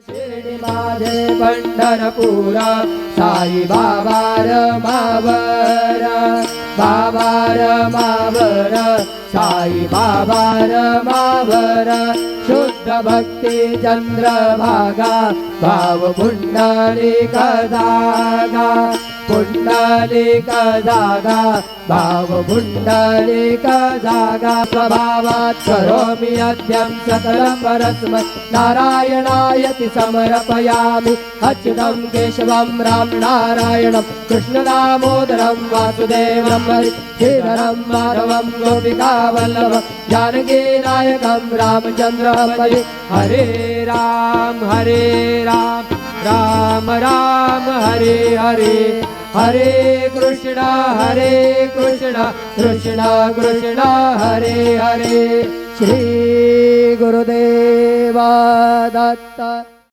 शिर्डी माझे पंढरपूर साई बाबा रमावर बाबा रमावर साई बाबा रमावर शुद्ध भक्ती चंद्रभागा भाव पुंडलिक जागा पुंडलिक जागा भाव पुंडलिक जागा स्वभावात् करोमि अद्यं सकलं परस्मै नारायणायति समर्पयामि अच्युतं केशवं राम नारायणं कृष्णदामोदरं वासुदेवं हरिधरं माधवं गोपिकावल्लभं जानकीनायकं रामचन्द्रं भजे हरे राम राम राम हरे हरे हरे कृष्ण कृष्ण कृष्ण हरे हरे श्री गुरुदेव दत्त।